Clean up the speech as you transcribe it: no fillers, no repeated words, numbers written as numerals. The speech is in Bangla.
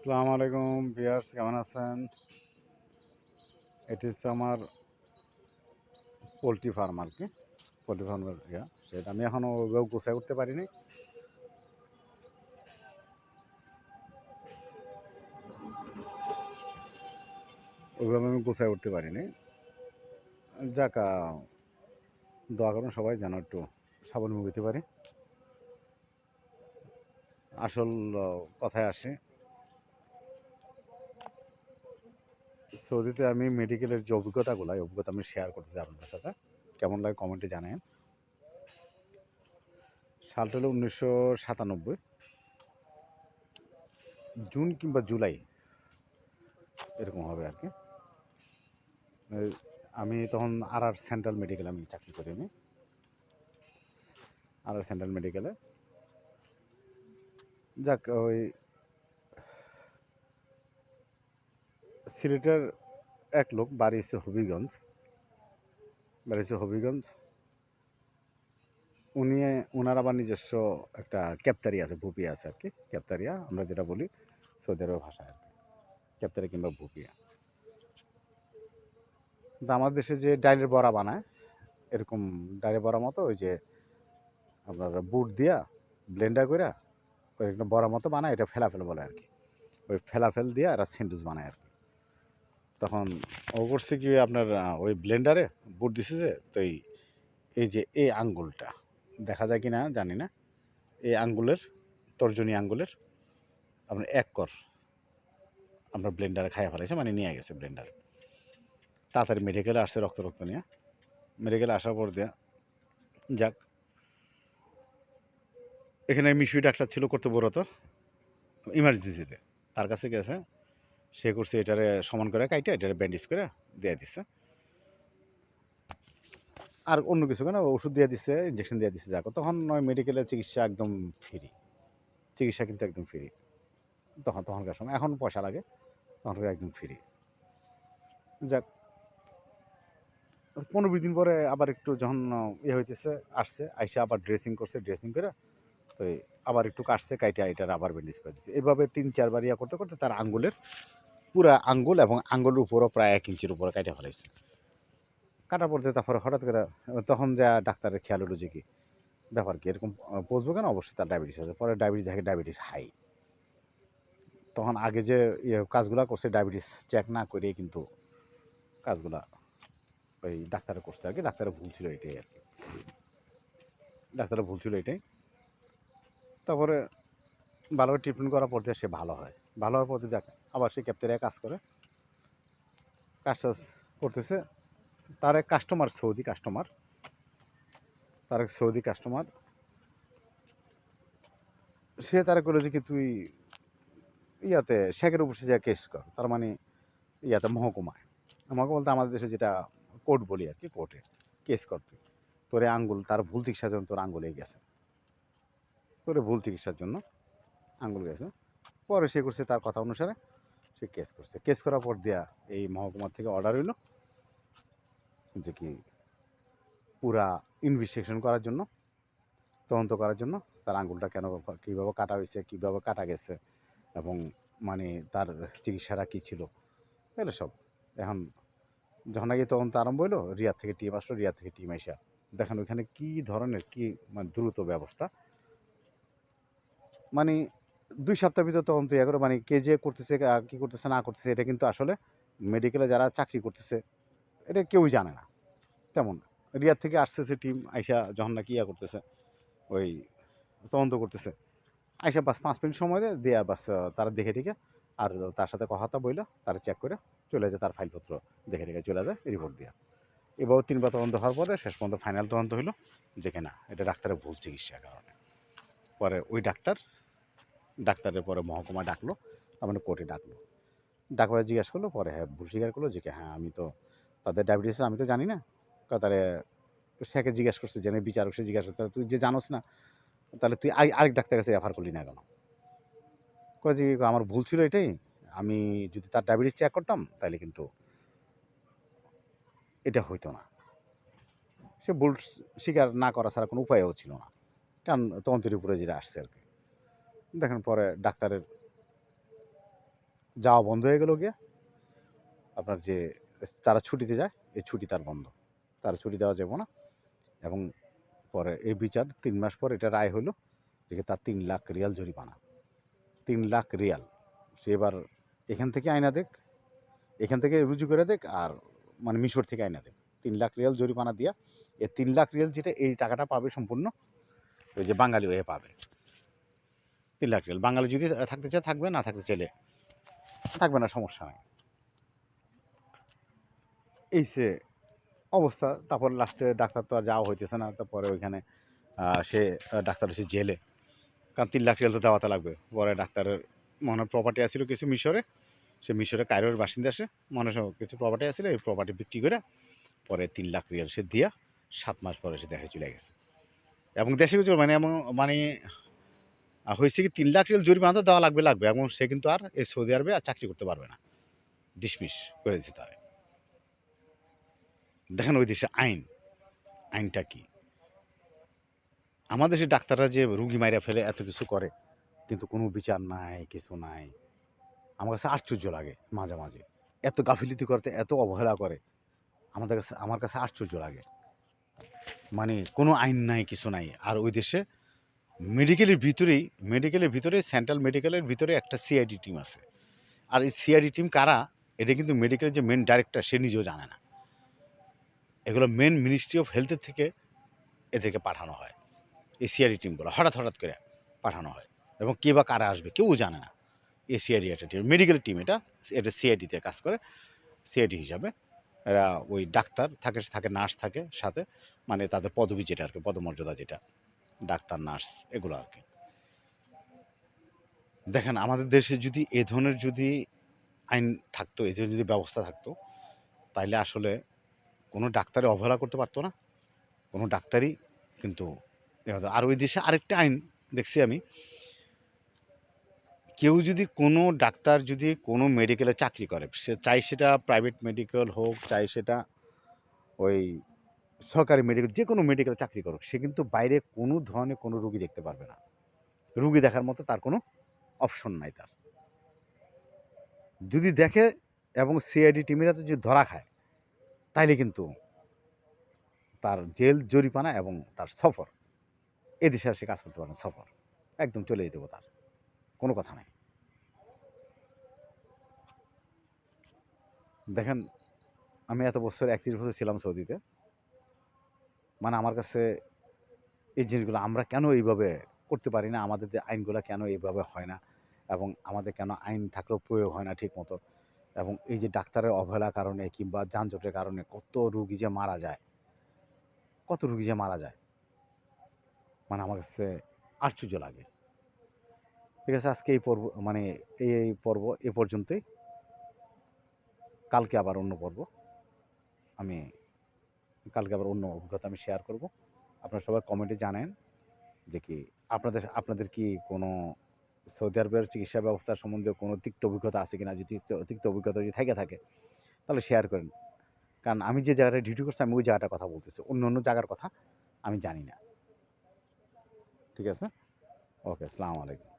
আসসালামু আলাইকুম ভিউয়ার্স, কেমন আছেন? এটি হচ্ছে আমার পোলট্রি ফার্ম আর কি। পোলট্রি ফার্মের সেটা আমি এখনও ওইভাবে গুছাই উঠতে পারিনি। ওইভাবে আমি গুছাই উঠতে পারিনি। যাক, দোয়া করুন সবাই যেন একটু স্বাবলম্বী হতে পারি। আসল কথায় আসে, সৌদিতে আমি মেডিকেলের যে অভিজ্ঞতাগুলো, এই অভিজ্ঞতা আমি শেয়ার করতেছি আপনাদের সাথে। কেমন লাগে কমেন্টে জানান। সালটা হলো 1997, জুন কিংবা জুলাই এরকম হবে আর কি। আমি তখন আর সেন্ট্রাল মেডিকেলে আমি চাকরি করি। আমি সেন্ট্রাল মেডিকেলে, যাক, ওই সিলেটের এক লোক, বাড়ি হচ্ছে হবিগঞ্জ। ওনার আবার নিজস্ব একটা ক্যাপ্তারিয়া আছে, ভুপিয়া আছে আর কি। ক্যাপ্তারিয়া আমরা যেটা বলি সৌদি আরবের ভাষায় আর কি, ক্যাপ্তারিয়া কিংবা ভুপিয়া। কিন্তু আমাদের দেশে যে ডাইলের বড়া বানায়, এরকম ডাইলের বড়া মতো ওই যে আপনার বুট দিয়া ব্লেন্ডার করে ওই একটা বড়া মতো বানায়, এটা ফেলাফেল বলে আর কি। ওই ফেলাফেল দিয়ে এরা স্যান্ডউইচ বানায় আর কি। তখন ও করছে কি আপনার ওই ব্লেন্ডারে বুট দিছে যে, তো এই যে এই আঙ্গুলটা দেখা যায় কি না জানি না, এই আঙ্গুলের, তর্জনী আঙ্গুলের আপনার এক কর আমরা ব্লেন্ডারে খাইয়া ফেলাইছে, মানে নিয়ে গেছে ব্লেন্ডারে। তাড়াতাড়ি মেডিকেলে আসছে, রক্ত নিয়ে মেডিকেলে আসার পর দিয়া, যাক, এখানে মিশুই ডাক্তার ছিল কর্তব্যরত ইমার্জেন্সিতে। তার কাছে গেছে, সে করছে এটারে সমান করে কাইটা এটারে ব্যান্ডেজ করে দিয়ে দিচ্ছে। আর অন্য কিছু কেন, ওষুধ দিয়ে দিচ্ছে, ইঞ্জেকশন দিয়ে দিচ্ছে। যাক, তখন নয় মেডিকেলের চিকিৎসা একদম ফ্রি, চিকিৎসা কিন্তু একদম ফ্রি। তখনকার সময়, এখন পয়সা লাগে, তখনকার একদম ফ্রি। যাক, 15-20 দিন পরে আবার একটু যখন হইতেছে, আসছে, আইসা আবার ড্রেসিং করছে, ড্রেসিং করে তো আবার একটু কাটছে, কাইটা এটার আবার ব্যান্ডেজ করে দিচ্ছে। এভাবে 3-4 বার করতে করতে তার আঙ্গুলের পুরা আঙ্গুল এবং আঙ্গুলের উপরও প্রায় 1 ইঞ্চির উপরে কাইটা ফেলাইছে। কাটা পড়তে তারপরে হঠাৎ করে তখন যা ডাক্তারের খেয়াল হলো যে কি ব্যাপার, কি এরকম পচবো কেন, অবশ্যই তার ডায়াবেটিস আছে। পরে ডায়াবেটিস দেখে ডায়াবেটিস হাই। তখন আগে যে কাজগুলা করছে ডায়াবেটিস চেক না করে কিন্তু কাজগুলা ওই ডাক্তারে করছে আর কি। ডাক্তারের ভুল ছিল এটাই আর কি, ডাক্তারের ভুল ছিল এটাই। তারপরে ভালোভাবে ট্রিটমেন্ট করার পর দিয়ে সে ভালো হয়। ভালো হওয়ার পর দিয়ে যাক, আবার সে ক্যাপ্টেরিয়া কাজ করে, কাজ টাজ করতেছে। তার এক কাস্টমার, সৌদি কাস্টমার, সে তারা করলো যে কি তুই ইয়াতে শেখের উপর সে যা কেস কর, তার মানে ইয়াতে মহকুমায় বলতে আমাদের দেশে যেটা কোর্ট বলি আর কি, কোর্টে কেস কর তুই। তোরে আঙ্গুল, তার ভুল চিকিৎসার জন্য তোর আঙ্গুলে গেছে, তোরে ভুল চিকিৎসার জন্য আঙ্গুল গেছে। পরে সে করছে তার কথা অনুসারে, সে কেস করছে। কেস করার পর দেয়া এই মহকুমার থেকে অর্ডার হইল যে কি পুরা ইনভেস্টিগেশন করার জন্য, তদন্ত করার জন্য তার আঙ্গুলটা কেন, কীভাবে কাটা হয়েছে, কীভাবে কাটা গেছে, এবং মানে তার চিকিৎসাটা কী ছিল, এগুলো সব। এখন যখন আগে তদন্ত আরম্ভ হইলো, রিয়াদ থেকে টিম আসলো, রিয়াদ থেকে টিম আইসা দেখেন ওইখানে কী ধরনের কী মানে দ্রুত ব্যবস্থা। মানে 2 সপ্তাহের ভিতর তদন্ত ইয়ে করে, মানে কে যে করতেছে কী করতেছে না করতেছে, এটা কিন্তু আসলে মেডিকেলে যারা চাকরি করতেছে এটা কেউই জানে না তেমন। রিয়াদ থেকে আসতেছে টিম আইসা, যখন নাকি ইয়া করতেছে, ওই তদন্ত করতেছে, আইসা বাস 5 মিনিট সময় দেয়া, বাস তারা দেখে টেখে আর তার সাথে কথা বইলা তারা চেক করে চলে যায়, তার ফাইলপত্র দেখে টেখে চলে যায় রিপোর্ট দিয়া। এবার 3 বার তদন্ত হওয়ার পরে শেষ পর্যন্ত ফাইনাল তদন্ত হইলো দেখে না, এটা ডাক্তারের ভুল চিকিৎসার কারণে। পরে ওই ডাক্তারের পরে মহকুমা ডাকলো, তার মানে কোর্টে ডাকলো, ডাক্তার জিজ্ঞাসা করলো, পরে হ্যাঁ ভুল স্বীকার করলো যে হ্যাঁ আমি তো তাদের ডায়াবেটিস আমি তো জানি না। তারে সেকে জিজ্ঞাসা করছে, জেনে বিচারক সে জিজ্ঞাসা করছে তুই যে জানোস না, তাহলে তুই আরেক ডাক্তারের কাছে রেফার করলি না কেন? কয় যে আমার ভুল ছিল এটাই, আমি যদি তার ডায়াবেটিস চেক করতাম তাহলে কিন্তু এটা হইতো না। সে ভুল স্বীকার না করা ছাড়া কোনো উপায়ও ছিল না, কারণ তদন্তের উপরে যেটা আসছে আর কি। দেখেন পরে ডাক্তারের যাওয়া বন্ধ হয়ে গেল গিয়ে আপনার যে তারা ছুটিতে যায় এই ছুটি তার বন্ধ, তার ছুটি দেওয়া যাবে না। এবং পরে এই বিচার 3 মাস পর এটা রায় হলো যে তার 3 লাখ রিয়াল জরিমানা, 3 লাখ রিয়াল। সে এবার এখান থেকে আইনা দেখ, এখান থেকে রুজু করে দেখ, আর মানে মিশর থেকে আইনা দেখ, 3 লাখ রিয়াল জরিমানা দিয়া এই 3 লাখ রিয়াল যেটা এই টাকাটা পাবে সম্পূর্ণ ওই যে বাঙালি হয়ে পাবে 3 লাখ রিয়াল। বাঙালি যদি থাকতে চায় থাকবে, না থাকতে চাইলে থাকবে না, সমস্যা নাই। এই সে অবস্থা। তারপর লাস্টে ডাক্তার তো আর যাওয়া হইতেছে না, তারপরে ওইখানে সে ডাক্তার হচ্ছে জেলে, কারণ 3 লাখ রিয়াল তো দেওয়াতে লাগবে। পরে ডাক্তারের মনে হয় প্রপার্টি আসছিল কিছু মিশরে, সে মিশরে কায়রোর বাসিন্দা, সে মনে হয় কিছু প্রপার্টি আসছিল, এই প্রপার্টি বিক্রি করে পরে 3 লাখ রিয়াল সে দিয়া 7 মাস পরে সে দেশে চলে গেছে। এবং দেশে কিছু মানে এমন মানে হয়েছে কি 3 লাখ রিয়াল জরিমানা তো দেওয়া লাগবে লাগবে, এবং সে কিন্তু আর এই সৌদি আরবে আর চাকরি করতে পারবে না, ডিসমিস করে দিচ্ছে তারা। দেখেন ওই দেশে আইনটা কি। আমাদের দেশে ডাক্তাররা যে রুগী মাইরা ফেলে এত কিছু করে, কিন্তু কোনো বিচার নাই, কিছু নাই। আমার কাছে আশ্চর্য লাগে মাঝে মাঝে, এত গাফিলতি করতে, এত অবহেলা করে, আমার কাছে আশ্চর্য লাগে। মানে কোনো আইন নাই, কিছু নাই। আর ওই দেশে মেডিকেলের ভিতরেই সেন্ট্রাল মেডিকেলের ভিতরে একটা সিআইডি টিম আছে। আর এই সিআইডি টিম কারা, এটা কিন্তু মেডিকেলের যে মেন ডাইরেক্টর সে নিজেও জানে না। এগুলো মেন মিনিস্ট্রি অফ হেলথের থেকে এদেরকে পাঠানো হয়, এই সিআইডি টিমগুলো হঠাৎ করে পাঠানো হয়, এবং কে বা কারা আসবে কেউ জানে না। এই সিআইডি একটা টিম, মেডিকেল টিম, এটা সিআইডিতে কাজ করে, সিআইডি হিসাবে। এরা ওই ডাক্তার থাকে নার্স থাকে সাথে, মানে তাদের পদবি যেটা আর কি, পদমর্যাদা যেটা, ডাক্তার নার্স এগুলো আর কি। দেখেন আমাদের দেশে যদি এ ধরনের যদি আইন থাকতো, এ ধরনের যদি ব্যবস্থা থাকতো, তাইলে আসলে কোনো ডাক্তারে অবহেলা করতে পারতো না, কোনো ডাক্তারই কিন্তু। আর ওই দেশে আরেকটা আইন দেখছি আমি, কেউ যদি কোনো ডাক্তার যদি কোনো মেডিকেলে চাকরি করে, সে চাই সেটা প্রাইভেট মেডিকেল হোক, চাই সেটা ওই সরকারি মেডিকেল, যে কোনো মেডিকেলে চাকরি করুক, সে কিন্তু বাইরে কোনো ধরনের কোনো রুগী দেখতে পারবে না। রুগী দেখার মতো তার কোনো অপশন নাই তার। যদি দেখে এবং সিআইডি টিমেরা যদি ধরা খায়, তাইলে কিন্তু তার জেল জরিমানা এবং তার সফর, এদেশে আর সে কাজ করতে পারে না, সফর একদম চলে যেতে হবে, তার কোনো কথা নাই। দেখেন আমি এত বছর 31 বছর ছিলাম সৌদিতে, মানে আমার কাছে এই জিনিসগুলো আমরা কেন এইভাবে করতে পারি না, আমাদের আইনগুলো কেন এইভাবে হয় না, এবং আমাদের কেন আইন থাকলেও প্রয়োগ হয় না ঠিক মতো, এবং এই যে ডাক্তারের অবহেলার কারণে কিংবা যানজটের কারণে কত রুগী যে মারা যায়, কত রুগী যে মারা যায়, মানে আমার কাছে আশ্চর্য লাগে। ঠিক আছে, আজকে এই পর্ব মানে এই পর্ব এ পর্যন্তই। কালকে আবার অন্য পর্ব, আমি কালকে আবার অন্য অভিজ্ঞতা আমি শেয়ার করব। আপনারা সবাই কমেন্টে জানেন যে কি আপনাদের কি কোনো সৌদি আরবের চিকিৎসা ব্যবস্থা সম্বন্ধে কোনো তিক্ত অভিজ্ঞতা আছে কিনা, যদি তিক্ত অভিজ্ঞতা যদি থাকে তাহলে শেয়ার করেন। কারণ আমি যে জায়গাটায় ডিউটি করছি আমি ওই জায়গাটার কথা বলতেছি, অন্য জায়গার কথা আমি জানি না। ঠিক আছে, ওকে, আসসালামু আলাইকুম।